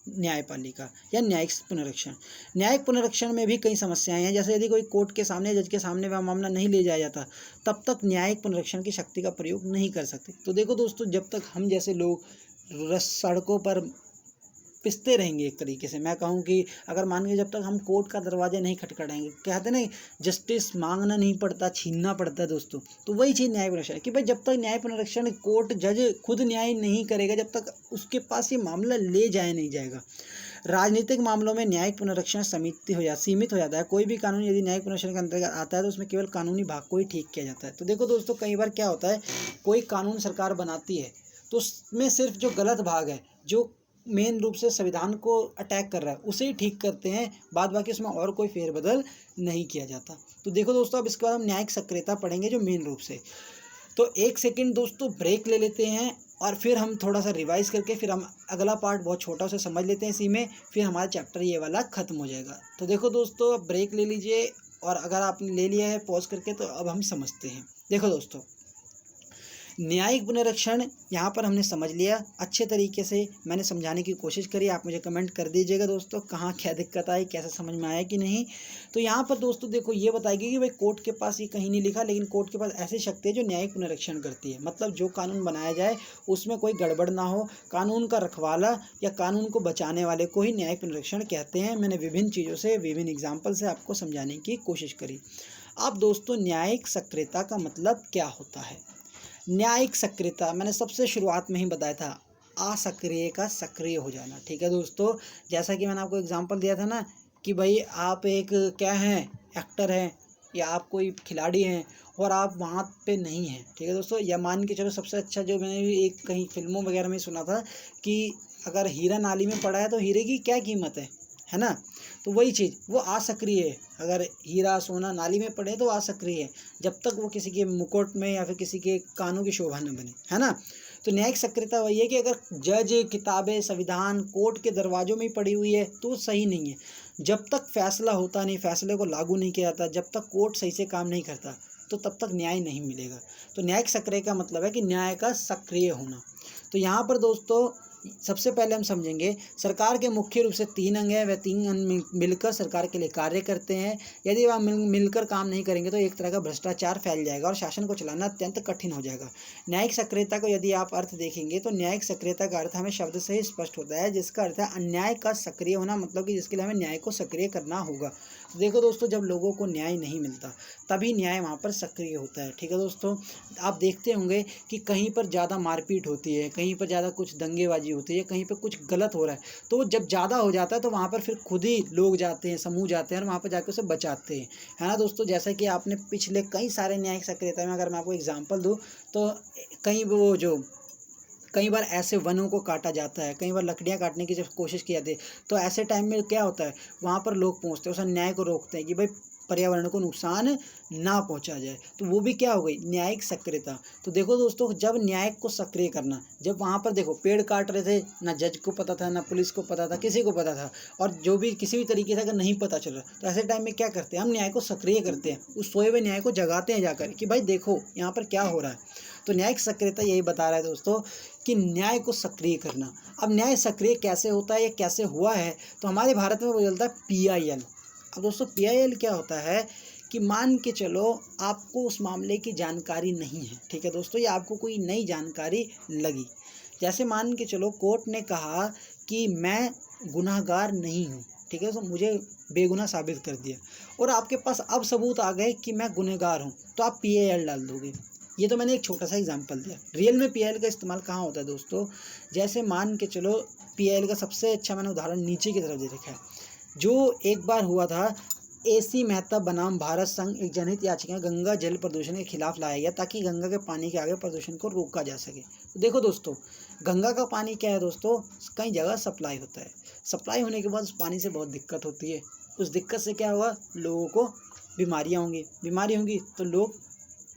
न्यायपालिका या न्यायिक पुनरीक्षण। न्यायिक पुनरीक्षण में भी कई समस्याएं हैं, जैसे यदि कोई कोर्ट के सामने, जज के सामने वह मामला नहीं ले जाया जाता, तब तक न्यायिक पुनरीक्षण की शक्ति का प्रयोग नहीं कर सकते। तो देखो दोस्तों, जब तक हम जैसे लोग सड़कों पर पिसते रहेंगे, एक तरीके से मैं कहूँ कि अगर मान के जब तक हम कोर्ट का दरवाजा नहीं खटखटाएंगे, कहते हैं ना जस्टिस मांगना नहीं पड़ता, छीनना पड़ता है दोस्तों। तो वही चीज़ न्याय पुनरीक्षण कि भाई जब तक न्याय पुनरीक्षण कोर्ट जज खुद न्याय नहीं करेगा, जब तक उसके पास ये मामला ले जाया नहीं जाएगा। राजनीतिक मामलों में न्यायिक पुनरीक्षण सीमित हो जाता है। कोई भी कानून यदि न्यायिक पुनरीक्षण के अंतर्गत आता है तो उसमें केवल कानूनी भाग को ही ठीक किया जाता है। तो देखो दोस्तों, कई बार क्या होता है, कोई कानून सरकार बनाती है तो उसमें सिर्फ जो गलत भाग है, जो मेन रूप से संविधान को अटैक कर रहा है, उसे ही ठीक करते हैं, बाद बाकी उसमें और कोई फेरबदल नहीं किया जाता। तो देखो दोस्तों, अब इसके बाद हम न्यायिक सक्रियता पढ़ेंगे जो मेन रूप से। तो एक सेकंड दोस्तों ब्रेक ले लेते हैं और फिर हम थोड़ा सा रिवाइज करके फिर हम अगला पार्ट बहुत छोटा उसे समझ लेते हैं इसी में, फिर हमारा चैप्टर ये वाला खत्म हो जाएगा। तो देखो दोस्तों, अब ब्रेक ले लीजिए, और अगर आपने ले लिया है पॉज करके तो अब हम समझते हैं। देखो दोस्तों, न्यायिक पुनरीक्षण यहाँ पर हमने समझ लिया अच्छे तरीके से, मैंने समझाने की कोशिश करी। आप मुझे कमेंट कर दीजिएगा दोस्तों, कहाँ क्या दिक्कत आई, कैसे समझ में आया कि नहीं। तो यहाँ पर दोस्तों देखो, ये बताएगी कि भाई कोर्ट के पास ये कहीं नहीं लिखा, लेकिन कोर्ट के पास ऐसी शक्ति है जो न्यायिक पुनरीक्षण करती है। मतलब जो कानून बनाया जाए उसमें कोई गड़बड़ ना हो, कानून का रखवाला या कानून को बचाने वाले को ही न्यायिक पुनरीक्षण कहते हैं। मैंने विभिन्न चीज़ों से, विभिन्न एग्जाम्पल से आपको समझाने की कोशिश करी। अब दोस्तों, न्यायिक सक्रियता का मतलब क्या होता है? न्यायिक सक्रियता मैंने सबसे शुरुआत में ही बताया था, असक्रिय का सक्रिय हो जाना। ठीक है दोस्तों, जैसा कि मैंने आपको एग्जांपल दिया था ना कि भाई आप एक क्या हैं, एक्टर हैं या आप कोई खिलाड़ी हैं और आप वहाँ पे नहीं हैं। ठीक है दोस्तों, या मान के चलो सबसे अच्छा जो मैंने भी एक कहीं फिल्मों वगैरह में सुना था कि अगर हीरा नाली में पड़ा है तो हीरे की क्या कीमत है ना। तो वही चीज़, वो असक्रिय है। अगर हीरा सोना नाली में पड़े तो असक्रिय है, जब तक वो किसी के मुकुट में या फिर किसी के कानों की शोभा न बने, है ना। तो न्यायिक सक्रियता वही है कि अगर जज, किताबें, संविधान कोर्ट के दरवाजों में ही पड़ी हुई है तो सही नहीं है। जब तक फैसला होता नहीं, फैसले को लागू नहीं किया जाता, जब तक कोर्ट सही से काम नहीं करता, तो तब तक न्याय नहीं मिलेगा। तो न्यायिक सक्रिय का मतलब है कि न्याय का सक्रिय होना। तो यहाँ पर दोस्तों सबसे पहले हम समझेंगे, सरकार के मुख्य रूप से 3 अंग हैं, वह 3 अंग मिलकर सरकार के लिए कार्य करते हैं। यदि वह मिलकर काम नहीं करेंगे तो एक तरह का भ्रष्टाचार फैल जाएगा और शासन को चलाना अत्यंत कठिन हो जाएगा। न्यायिक सक्रियता को यदि आप अर्थ देखेंगे तो न्यायिक सक्रियता का अर्थ हमें शब्द से ही स्पष्ट होता है, जिसका अर्थ है अन्याय का सक्रिय होना, मतलब कि जिसके लिए हमें न्याय को सक्रिय करना होगा। तो देखो दोस्तों, जब लोगों को न्याय नहीं मिलता तभी न्याय वहाँ पर सक्रिय होता है। ठीक है दोस्तों, आप देखते होंगे कि कहीं पर ज़्यादा मारपीट होती है, कहीं पर ज़्यादा कुछ दंगेबाजी होती है, कहीं पर कुछ गलत हो रहा है, तो जब ज़्यादा हो जाता है तो वहाँ पर फिर खुद ही लोग जाते हैं, समूह जाते हैं और वहाँ पर जाकर उसे बचाते हैं, है ना दोस्तों। जैसा कि आपने पिछले कई सारे न्यायिक सक्रियता में अगर मैं आपको एग्जाम्पल दूँ तो कई बार ऐसे वनों को काटा जाता है, कई बार लकड़ियाँ काटने की जब कोशिश की जाती है, तो ऐसे टाइम में क्या होता है, वहाँ पर लोग पहुँचते हैं, उस अन्याय को रोकते हैं कि भाई पर्यावरण को नुकसान ना पहुंचा जाए। तो वो भी क्या हो गई, न्यायिक सक्रियता। तो देखो दोस्तों, जब न्याय को सक्रिय करना, जब वहाँ पर देखो पेड़ काट रहे थे, ना जज को पता था, ना पुलिस को पता था, किसी को पता था, और जो भी किसी भी तरीके से अगर नहीं पता चल रहा, तो ऐसे टाइम में क्या करते हैं, हम न्याय को सक्रिय करते हैं, उस सोए हुए न्याय को जगाते हैं जाकर कि भाई देखो यहाँ पर क्या हो रहा है। तो न्यायिक सक्रियता यही बता रहा है दोस्तों कि न्याय को सक्रिय करना। अब न्याय सक्रिय कैसे होता है या कैसे हुआ है, तो हमारे भारत में वो चलता है PIL। अब दोस्तों PIL क्या होता है कि मान के चलो आपको उस मामले की जानकारी नहीं है, ठीक है दोस्तों, या आपको कोई नई जानकारी लगी। जैसे मान के चलो कोर्ट ने कहा कि मैं गुनाहगार नहीं हूँ, ठीक है, तो मुझे बेगुनाह साबित कर दिया, और आपके पास अब सबूत आ गए कि मैं गुनहगार हूँ, तो आप PIL डाल दोगे। ये तो मैंने एक छोटा सा एग्जांपल दिया। रियल में PIL का इस्तेमाल कहाँ होता है दोस्तों, जैसे मान के चलो PIL का सबसे अच्छा मैंने उदाहरण नीचे की तरफ दे रखा है। जो एक बार हुआ था, AC मेहता बनाम भारत संघ एक जनहित याचिका गंगा जल प्रदूषण के खिलाफ लाया गया ताकि गंगा के पानी के आगे प्रदूषण को रोका जा सके। तो देखो दोस्तों, गंगा का पानी क्या है दोस्तों, कई जगह सप्लाई होता है, सप्लाई होने के बाद उस पानी से बहुत दिक्कत होती है। उस दिक्कत से क्या हुआ, लोगों को बीमारियाँ होंगी, बीमारी होंगी तो लोग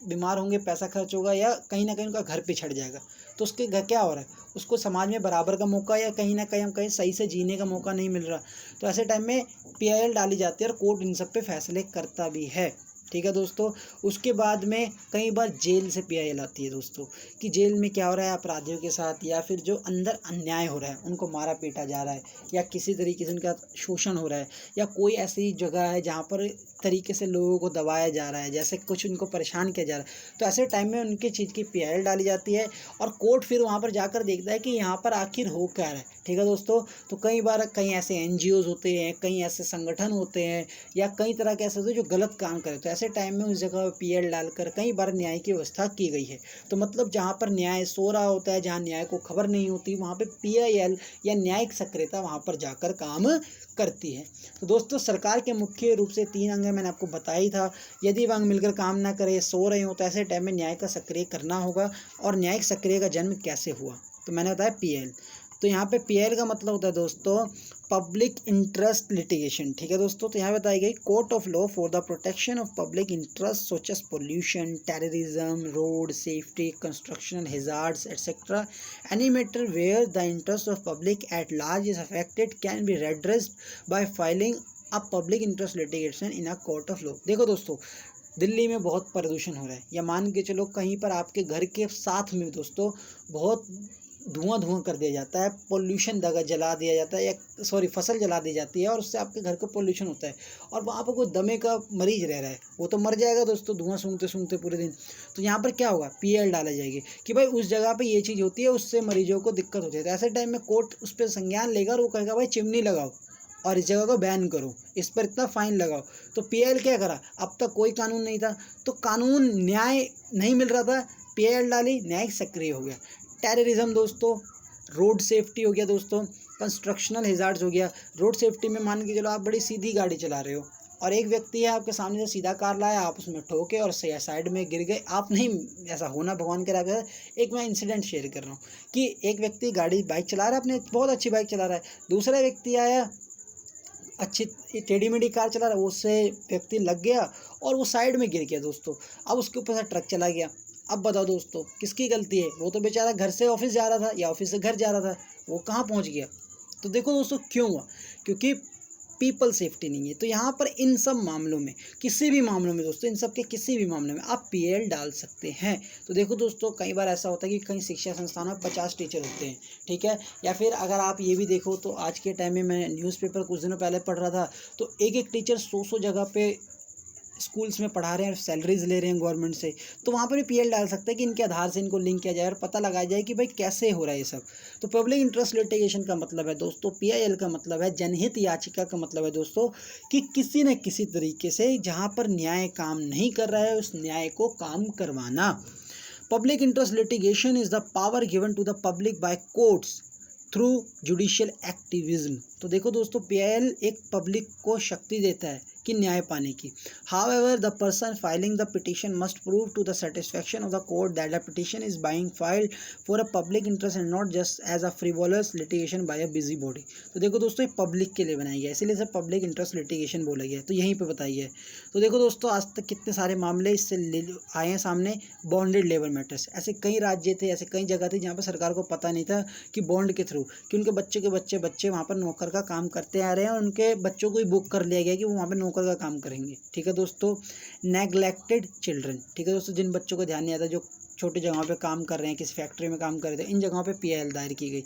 बीमार होंगे, पैसा खर्च होगा या कहीं ना कहीं उनका घर पिछड़ जाएगा। तो उसके घर क्या हो रहा है, उसको समाज में बराबर का मौका या कहीं ना कहीं सही से जीने का मौका नहीं मिल रहा। तो ऐसे टाइम में PIL डाली जाती है और कोर्ट इन सब पे फैसले करता भी है। ठीक है दोस्तों। उसके बाद में कई बार जेल से PIL आती है दोस्तों, कि जेल में क्या हो रहा है अपराधियों के साथ, या फिर जो अंदर अन्याय हो रहा है उनको मारा पीटा जा रहा है, या किसी तरीके से उनका शोषण हो रहा है, या कोई ऐसी जगह है जहाँ पर तरीके से लोगों को दबाया जा रहा है, जैसे कुछ उनको परेशान किया जा रहा है। तो ऐसे टाइम में उनकी चीज़ की PIL डाली जाती है और कोर्ट फिर वहाँ पर जाकर देखता है कि यहाँ पर आखिर हो क्या रहा है। ठीक है दोस्तों। तो कई बार कई ऐसे NGOs होते हैं, कई ऐसे संगठन होते हैं, या कई तरह के ऐसे होते हैं जो गलत काम करे, तो ऐसे टाइम में उस जगह PIL डालकर कई बार न्याय की व्यवस्था की गई है। तो मतलब जहाँ पर न्याय सो रहा होता है, जहाँ न्याय को खबर नहीं होती, वहाँ पे PIL या न्यायिक सक्रियता वहाँ पर जाकर काम करती है। तो दोस्तों सरकार के मुख्य रूप से 3 अंग है, मैंने आपको बताया ही था। यदि वह अंग मिलकर काम ना करे, सो रहे हो, तो ऐसे टाइम में न्याय का सक्रिय करना होगा। और न्यायिक सक्रिय का जन्म कैसे हुआ, तो मैंने बताया PIL। तो यहाँ पे PIL का मतलब होता है दोस्तों पब्लिक इंटरेस्ट लिटिगेशन। ठीक है दोस्तों। तो यहाँ बताई गई court of law for the protection of public interest such as pollution, terrorism, road safety, construction hazards etcetera. Any matter where the interest of public at large is affected can be redressed by filing a public interest litigation in a court of law. देखो दोस्तों दिल्ली में बहुत प्रदूषण हो रहा है, या मान के चलो कहीं पर आपके घर के साथ में दोस्तों बहुत धुआं कर दिया जाता है, पोल्यूशन जला दिया जाता है, या सॉरी फसल जला दी जाती है, और उससे आपके घर को पोल्यूशन होता है, और वहाँ पर कोई दमे का मरीज रह रहा है, वो तो मर जाएगा दोस्तों धुआं सूंघते पूरे दिन। तो यहाँ पर क्या होगा, PIL डाला जाएगी कि भाई उस जगह पे ये चीज़ होती है, उससे मरीजों को दिक्कत होती है। तो ऐसे टाइम में कोर्ट उस पर संज्ञान लेगा और वो कहेगा भाई चिमनी लगाओ और इस जगह को बैन करो, इस पर इतना फाइन लगाओ। तो PIL क्या करा, अब तक कोई कानून नहीं था, तो कानून न्याय नहीं मिल रहा था, PIL डाली, न्यायिक सक्रिय हो गया। टेररिज्म दोस्तों, रोड सेफ्टी हो गया दोस्तों, कंस्ट्रक्शनल हैजार्ड्स हो गया। रोड सेफ्टी में मान के चलो आप बड़ी सीधी गाड़ी चला रहे हो और एक व्यक्ति है आपके सामने से सीधा कार लाया, आप उसमें ठोके और साइड में गिर गए, आप नहीं, ऐसा होना भगवान के राह। एक मैं इंसिडेंट शेयर कर रहा हूँ कि एक व्यक्ति बाइक चला रहा है, अपने बहुत अच्छी बाइक चला रहा है, दूसरा व्यक्ति आया अच्छी टेढ़ी मेढ़ी कार चला रहा है, उससे व्यक्ति लग गया और वो साइड में गिर गया दोस्तों। अब उसके ऊपर से ट्रक चला गया। अब बताओ दोस्तों किसकी गलती है, वो तो बेचारा घर से ऑफिस जा रहा था या ऑफिस से घर जा रहा था, वो कहाँ पहुँच गया। तो देखो दोस्तों क्यों हुआ, क्योंकि पीपल सेफ्टी नहीं है। तो यहाँ पर इन सब मामलों में, किसी भी मामलों में दोस्तों, इन सब के किसी भी मामले में आप PIL डाल सकते हैं। तो देखो दोस्तों कई बार ऐसा होता है कि कई शिक्षा संस्थानों में 50 टीचर होते हैं, ठीक है, या फिर अगर आप ये भी देखो तो आज के टाइम में मैं न्यूज़पेपर कुछ दिनों पहले पढ़ रहा था, तो एक टीचर 100 जगह पे स्कूल्स में पढ़ा रहे हैं और सैलरीज ले रहे हैं गवर्नमेंट से। तो वहाँ पर भी PIL डाल सकते हैं कि इनके आधार से इनको लिंक किया जाए और पता लगाया जाए कि भाई कैसे हो रहा है ये सब। तो पब्लिक इंटरेस्ट लिटिगेशन का मतलब है दोस्तों, PIL का मतलब है जनहित याचिका का मतलब है दोस्तों कि किसी न किसी तरीके से जहाँ पर न्याय काम नहीं कर रहा है उस न्याय को काम करवाना। Public interest litigation is the power given to the public by courts through judicial activism. तो देखो दोस्तों PIL एक पब्लिक को शक्ति देता है कि न्याय पाने की। However, the person filing the petition must prove to the satisfaction of the court that the petition is being filed for a public interest and not just as a frivolous litigation by a busy body। तो देखो दोस्तों ये public के लिए बनाई गया है, इसीलिए इसे पब्लिक इंटरेस्ट लिटिगेशन बोला गया है। तो यहीं पे बताई है। तो देखो दोस्तों आज तक कितने सारे मामले इससे आए हैं सामने। बॉन्डेड लेबर मैटर्स, ऐसे कई राज्य थे, ऐसे कई जगह थी जहाँ पर सरकार को पता नहीं था कि बॉन्ड के थ्रू कि उनके बच्चे के बच्चे वहाँ पर नौकर का काम करते आ रहे हैं, उनके बच्चों को ही बुक कर लिया गया कि वो वहाँ पर नौकर का काम करेंगे। ठीक है दोस्तों। नेग्लेक्टेड चिल्ड्रन, ठीक है दोस्तों, जिन बच्चों को ध्यान नहीं आता, जो छोटी जगहों पे काम कर रहे हैं, किसी फैक्ट्री में काम कर रहे थे, इन जगहों पे PIL दायर की गई।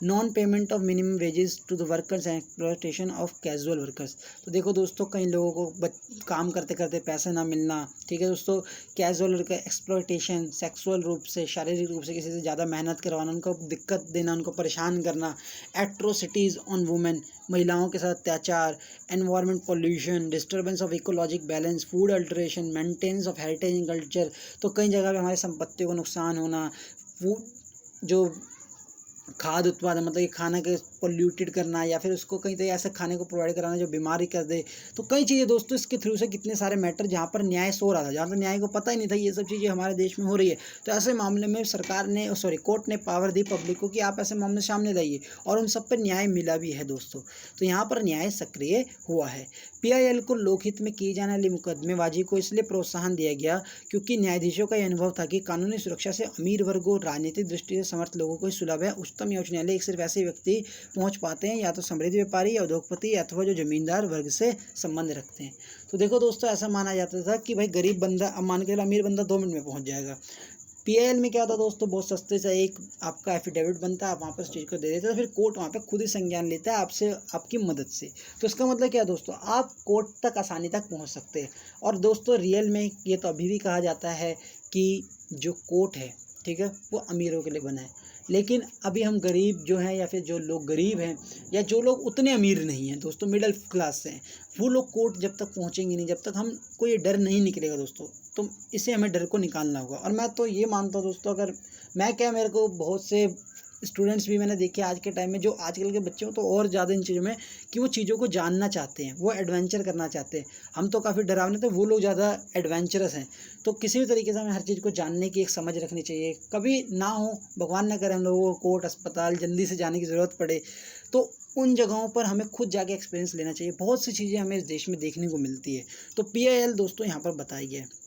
Non payment of minimum wages to the workers and exploitation of casual workers. तो देखो दोस्तों कई लोगों को काम करते करते पैसा ना मिलना, ठीक है दोस्तों, कैजुअल वर्कर एक्सप्लॉयटेशन, सेक्सुअल रूप से, शारीरिक रूप से किसी से ज़्यादा मेहनत करवाना, उनको दिक्कत देना, उनको परेशान करना। एट्रोसिटीज़ ऑन वुमेन, महिलाओं के साथ अत्याचार। Environment pollution, disturbance of ecologic balance, food alteration, maintenance of heritage and culture. तो कई जगह पे हमारी संपत्ति को नुकसान होना, फूड जो खाद्य उत्पादन मतलब ये खाना के पोल्यूटेड करना या फिर उसको कहीं तरह ऐसे खाने को प्रोवाइड कराना जो बीमारी कर दे। तो कई चीज़ें दोस्तों इसके थ्रू से कितने सारे मैटर जहाँ पर न्याय सो रहा था, जहाँ पर न्याय को पता ही नहीं था ये सब चीज़ें हमारे देश में हो रही है। तो ऐसे मामले में सरकार ने कोर्ट ने पावर दी पब्लिक को कि आप ऐसे मामले सामने लाइए, और उन सब पर न्याय मिला भी है दोस्तों। तो यहाँ पर न्याय सक्रिय हुआ है। पीआईएल को लोकहित में की जाने वाली मुकदमेबाजी को इसलिए प्रोत्साहन दिया गया क्योंकि न्यायाधीशों का यह अनुभव था कि कानूनी सुरक्षा से अमीर वर्गों, राजनीतिक दृष्टि से समर्थ लोगों को सुलभ है। उच्चतम न्यायालय एक सिर्फ ऐसे व्यक्ति पहुंच पाते हैं या तो समृद्ध व्यापारी या उद्योगपति अथवा जो जमींदार वर्ग से संबंध रखते हैं। तो देखो दोस्तों, ऐसा माना जाता था कि भाई गरीब बंदा, अब मान के चलो अमीर बंदा 2 मिनट में पहुंच जाएगा। पीआईएल में क्या होता दोस्तों, बहुत सस्ते से एक आपका एफिडेविट बनता है, आप वहाँ पर उस चीज़ को दे देते हैं, तो फिर कोर्ट वहाँ पे खुद ही संज्ञान लेता है आपसे, आपकी मदद से। तो इसका मतलब क्या है दोस्तों, आप कोर्ट तक आसानी तक पहुँच सकते हैं। और दोस्तों रियल में ये तो अभी भी कहा जाता है कि जो कोर्ट है, ठीक है, वो अमीरों के लिए बना है। लेकिन अभी हम गरीब जो हैं या फिर जो लोग गरीब हैं या जो लोग उतने अमीर नहीं हैं दोस्तों, मिडिल क्लास से हैं, वो लोग कोर्ट जब तक पहुंचेंगे नहीं, जब तक हम को ये डर नहीं निकलेगा दोस्तों, तो इससे हमें डर को निकालना होगा। और मैं तो ये मानता हूँ दोस्तों, अगर मैं क्या, मेरे को बहुत से स्टूडेंट्स भी मैंने देखे आज के टाइम में, जो आजकल के बच्चे हो तो और ज़्यादा इन चीज़ों में कि वो चीज़ों को जानना चाहते हैं, वो एडवेंचर करना चाहते हैं। हम तो काफ़ी डरावने थे, वो लोग ज़्यादा एडवेंचरस हैं। तो किसी भी तरीके से हमें हर चीज़ को जानने की एक समझ रखनी चाहिए। कभी ना हो, भगवान ना करे, हम लोगों को कोर्ट अस्पताल जल्दी से जाने की ज़रूरत पड़े, तो उन जगहों पर हमें खुद जाके एक्सपीरियंस लेना चाहिए। बहुत सी चीज़ें हमें इस देश में देखने को मिलती है। तो पीआईएल दोस्तों यहाँ पर बताई गया है।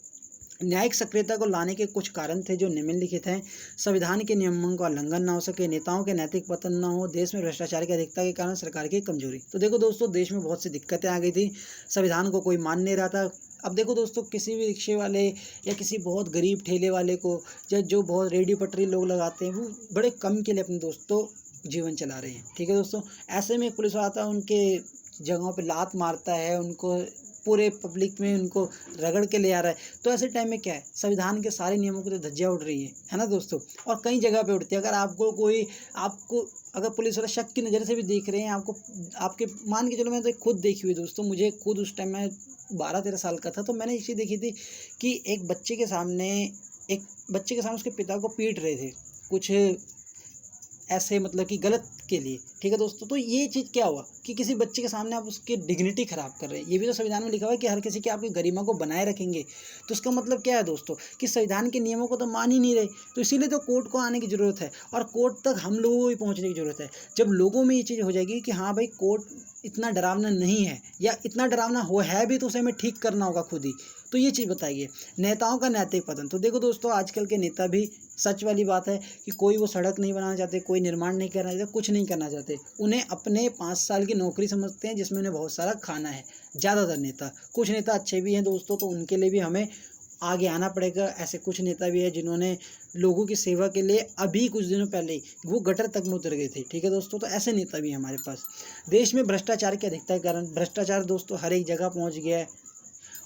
न्यायिक सक्रियता को लाने के कुछ कारण थे जो निम्नलिखित हैं। संविधान के नियमों का उल्लंघन ना हो सके, नेताओं के नैतिक पतन ना हो, देश में भ्रष्टाचार की अधिकता के कारण सरकार की कमजोरी। तो देखो दोस्तों, देश में बहुत सी दिक्कतें आ गई थी, संविधान को कोई मान नहीं रहा था। अब देखो दोस्तों, किसी भी रिक्शे वाले या किसी बहुत गरीब ठेले वाले को या जो बहुत रेडी पटरी लोग लगाते हैं, वो बड़े कम के लिए अपने दोस्तों जीवन चला रहे हैं, ठीक है दोस्तों। ऐसे में एक पुलिस वाला आता है, उनके जगहों पे लात मारता है, उनको पूरे पब्लिक में उनको रगड़ के ले आ रहा है। तो ऐसे टाइम में क्या है, संविधान के सारे नियमों की तो धज्जियां उड़ रही है ना दोस्तों, और कई जगह पे उड़ती है। अगर आपको अगर पुलिस वाला शक की नज़र से भी देख रहे हैं, आपको आपके मान के चलो, मैं तो खुद देखी हुई दोस्तों, मुझे खुद उस टाइम में 12-13 साल का था, तो मैंने एक चीज़ देखी थी कि एक बच्चे के सामने उसके पिता को पीट रहे थे कुछ ऐसे, मतलब कि गलत के लिए, ठीक है दोस्तों। तो ये चीज़ क्या हुआ कि किसी बच्चे के सामने आप उसकी डिग्निटी खराब कर रहे हैं। ये भी तो संविधान में लिखा हुआ है कि हर किसी की आपकी गरिमा को बनाए रखेंगे। तो इसका मतलब क्या है दोस्तों कि संविधान के नियमों को तो मान ही नहीं रहे। तो इसीलिए तो कोर्ट को आने की ज़रूरत है, और कोर्ट तक हम लोगों को भी पहुँचने की ज़रूरत है। जब लोगों में ये चीज़ हो जाएगी कि हाँ भाई, कोर्ट इतना डरावना नहीं है, या इतना डरावना हो है भी तो उसे हमें ठीक करना होगा खुद ही, तो ये चीज़ बताइए। नेताओं का नैतिक पतन, तो देखो दोस्तों, आजकल के नेता भी, सच वाली बात है कि कोई वो सड़क नहीं बनाना चाहते, कोई निर्माण नहीं करना चाहते, कुछ नहीं करना चाहते। उन्हें अपने 5 साल की नौकरी समझते हैं जिसमें उन्हें बहुत सारा खाना है, ज़्यादातर नेता। कुछ नेता अच्छे भी हैं दोस्तों, तो उनके लिए भी हमें आगे आना पड़ेगा। ऐसे कुछ नेता भी है जिन्होंने लोगों की सेवा के लिए अभी कुछ दिनों पहले ही वो गटर तक में उतर गए थे, ठीक है दोस्तों। तो ऐसे नेता भी हैं हमारे पास। देश में भ्रष्टाचार की अधिकता के कारण, भ्रष्टाचार दोस्तों हर एक जगह पहुँच गया है,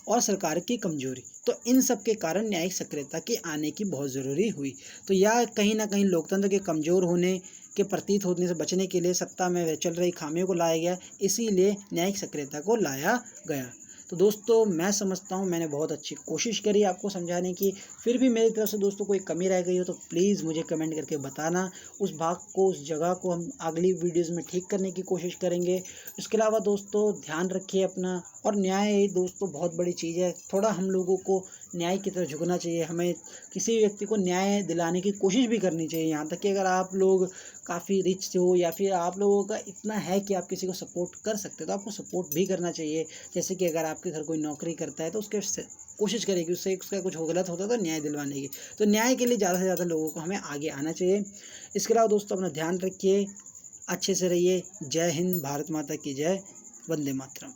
और सरकार की कमजोरी, तो इन सब के कारण न्यायिक सक्रियता के आने की बहुत ज़रूरी हुई। तो यह कहीं ना कहीं लोकतंत्र के कमज़ोर होने के प्रतीत होने से बचने के लिए सत्ता में चल रही खामियों को लाया गया, इसीलिए न्यायिक सक्रियता को लाया गया। तो दोस्तों, मैं समझता हूँ मैंने बहुत अच्छी कोशिश करी आपको समझाने की। फिर भी मेरी तरफ से दोस्तों कोई कमी रह गई हो तो प्लीज़ मुझे कमेंट करके बताना। उस भाग को, उस जगह को हम अगली वीडियोस में ठीक करने की कोशिश करेंगे। इसके अलावा दोस्तों ध्यान रखिए अपना, और न्याय दोस्तों बहुत बड़ी चीज़ है। थोड़ा हम लोगों को न्याय की तरफ झुकना चाहिए। हमें किसी व्यक्ति को न्याय दिलाने की कोशिश भी करनी चाहिए। यहाँ तक कि अगर आप लोग काफ़ी रिच हो या फिर आप लोगों का इतना है कि आप किसी को सपोर्ट कर सकते हो, तो आपको सपोर्ट भी करना चाहिए। जैसे कि अगर आपके घर कोई नौकरी करता है तो उसके कोशिश करेगी उससे, उसका कुछ हो गलत होता है तो न्याय दिलवाने की। तो न्याय के लिए ज़्यादा से ज़्यादा लोगों को हमें आगे आना चाहिए। इसके अलावा दोस्तों अपना ध्यान रखिए, अच्छे से रहिए। जय हिंद, भारत माता की जय, वंदे मातरम।